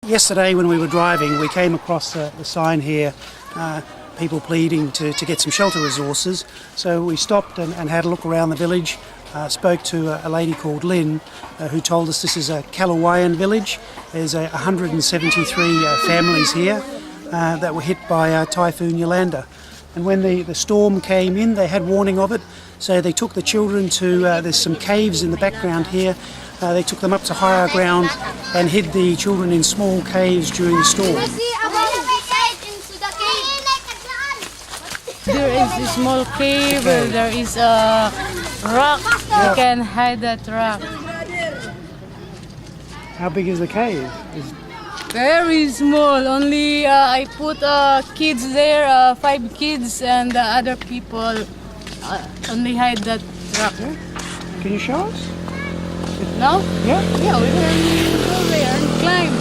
Yesterday when we were driving, we came across the sign here, people pleading to get some shelter resources. So we stopped and had a look around the village, spoke to a lady called Lynn, who told us this is a Kaluwayan village. There's 173 families here that were hit by Typhoon Yolanda. And when the storm came in, they had warning of it, so they took the children to, there's some caves in the background here, they took them up to higher ground and hid the children in small caves during the storm. There is a small cave, there is a rock, you can hide that rock. How big is the cave? Very small, only I put kids there, 5 kids, and the other people only hide that rock. Can you show us? No? Yeah? Yeah, we can go there and climb.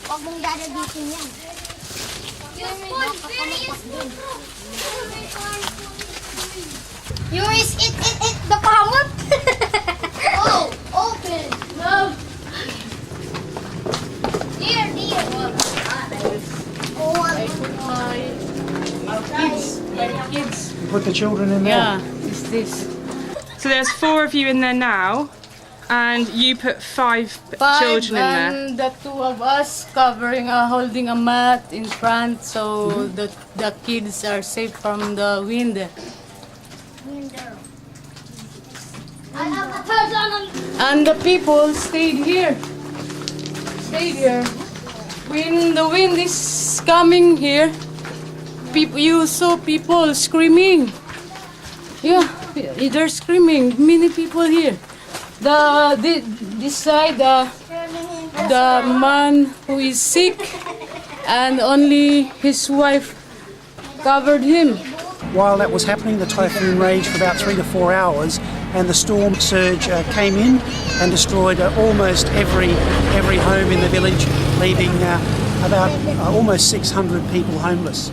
Huwag mong dadabitin yan. You is it the pamut? Oh, open. No. Dear. Oh, I put my kids. You put the children in there? Yeah, it's this. So there's 4 of you in there now, and you put 5 children in there. And the 2 of us covering, holding a mat in front, so the kids are safe from the wind. And the people stayed here. When the wind is coming here, you saw people screaming. Yeah, they're screaming. Many people here. This side, the man who is sick, and only his wife covered him. While that was happening, the typhoon raged for about 3 to 4 hours, and the storm surge came in and destroyed almost every home in the village, leaving about almost 600 people homeless.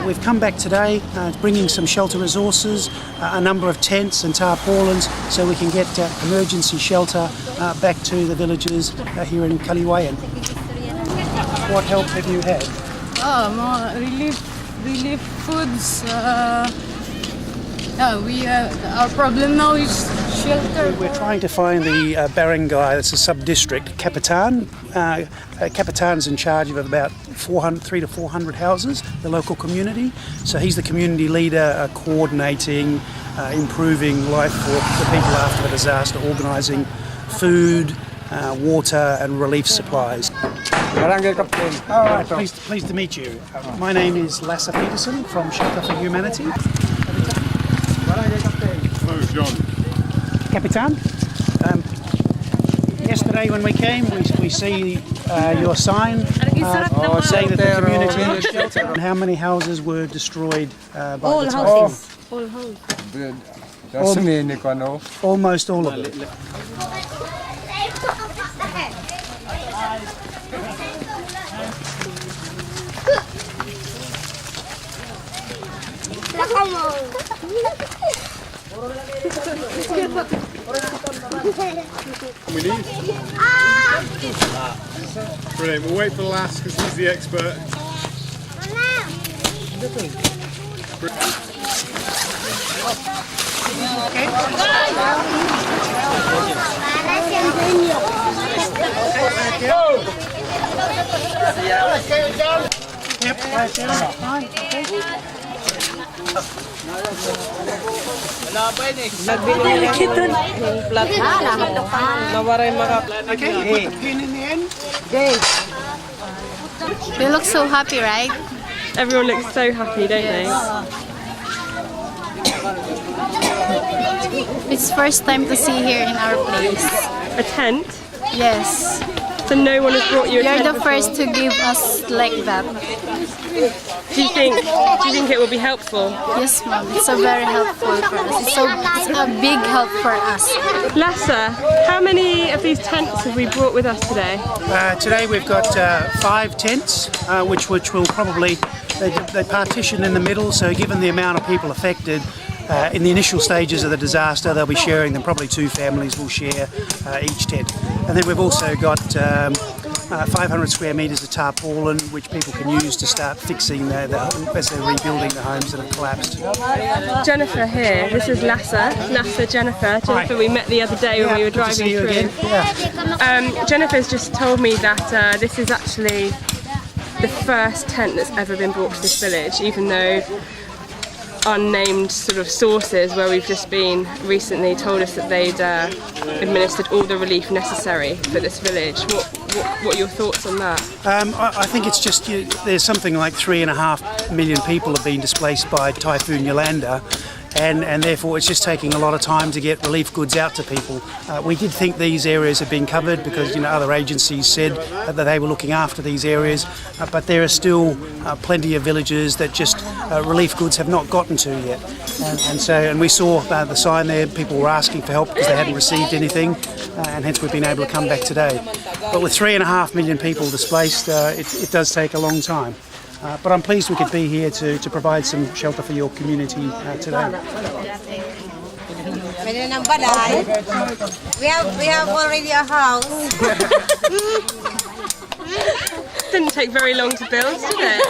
We've come back today bringing some shelter resources, a number of tents and tarpaulins, so we can get emergency shelter back to the villagers here in Kaluwayan. What help have you had? More relief foods. Our problem now is shelter. We're trying to find the barangay, that's a sub-district, Kapitan. Kapitan's in charge of about 300 to 400 houses, the local community. So he's the community leader, coordinating, improving life for the people after the disaster, organising food, water and relief supplies. All right, pleased to meet you. My name is Lasse Peterson from Shelter for Humanity. Hello, John. Kapitan, yesterday when we came, we see your sign saying that the community needs shelter. And how many houses were destroyed by the typhoon? All houses. Almost all of them. We need? Brilliant, we'll wait for the last because he's the expert. You look so happy, right? Everyone looks so happy, don't they? It's first time to see here in our place. A tent? Yes. So no one has brought you a tent You're the before? first to give us like that. Do you think it will be helpful? Yes, ma'am. It's so very helpful for us. It's a big help for us. Lassa, how many of these tents have we brought with us today? Today we've got 5 tents, which will probably, they partition in the middle, so given the amount of people affected, in the initial stages of the disaster they'll be sharing them, probably 2 families will share each tent. And then we've also got 500 square metres of tarpaulin which people can use to start fixing as they're rebuilding the homes that have collapsed. Jennifer here, this is Lassa, Jennifer. Jennifer, we met the other day when we were Good to see driving you through. again. Yeah. Jennifer's just told me that this is actually the first tent that's ever been brought to this village, even though unnamed sort of sources where we've just been recently told us that they'd administered all the relief necessary for this village. What are your thoughts on that? I think it's just, there's something like 3.5 million people have been displaced by Typhoon Yolanda, and therefore it's just taking a lot of time to get relief goods out to people. We did think these areas had been covered because other agencies said that they were looking after these areas, but there are still plenty of villages that just relief goods have not gotten to yet. And we saw the sign there, people were asking for help because they hadn't received anything, and hence we've been able to come back today. But with 3.5 million people displaced, it does take a long time. But I'm pleased we could be here to provide some shelter for your community today. We have already a house. Didn't take very long to build, did it?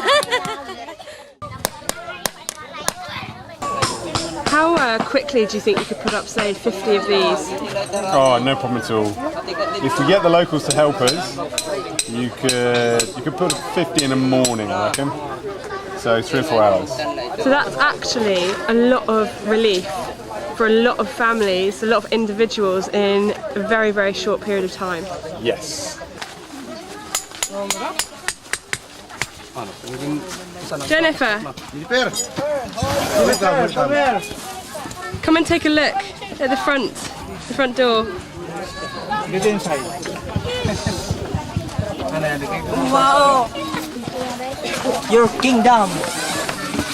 How quickly do you think you could put up, say, 50 of these? Oh, no problem at all. If we get the locals to help us, you could put 50 in a morning, I reckon. So 3 or 4 hours. So that's actually a lot of relief for a lot of families, a lot of individuals in a very, very short period of time. Yes. Jennifer, come and take a look at the front door. Wow! Your kingdom.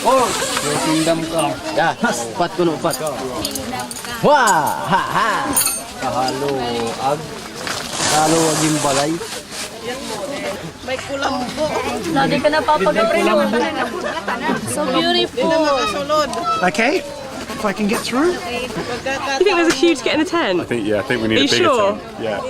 Oh, your kingdom come. Yeah, pat kuno pat. Wah, ha ha. Kahalo aging balay. May kulang po. Lagi ka napapagaprin. So beautiful. Okay, if I can get through. You think there's a queue to get in the tent? I think we need Are a you bigger sure? tent. Yeah.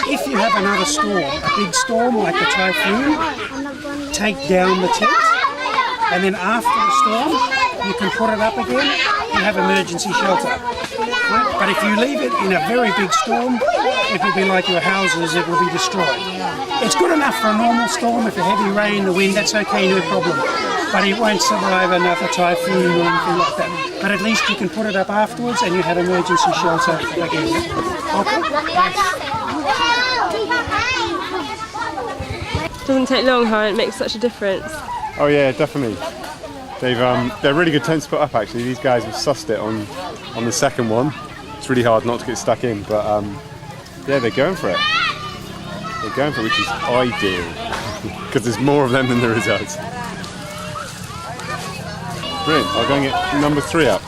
If you have another storm, a big storm like the typhoon, take down the tent, and then after the storm, you can put it up again and have emergency shelter. Right? But if you leave it in a very big storm, it will be like your houses, it will be destroyed. It's good enough for a normal storm, if a heavy rain, the wind, that's okay, no problem. But it won't survive another typhoon or anything like that. But at least you can put it up afterwards and you have emergency shelter again. Okay? Doesn't take long, huh? It makes such a difference. Oh yeah, definitely. They're really good tents to put up actually. These guys have sussed it on the second one. It's really hard not to get stuck in, but yeah, they're going for it. They're going for it, which is ideal because there's more of them than there is us. Brilliant. I'll go and get number 3 up.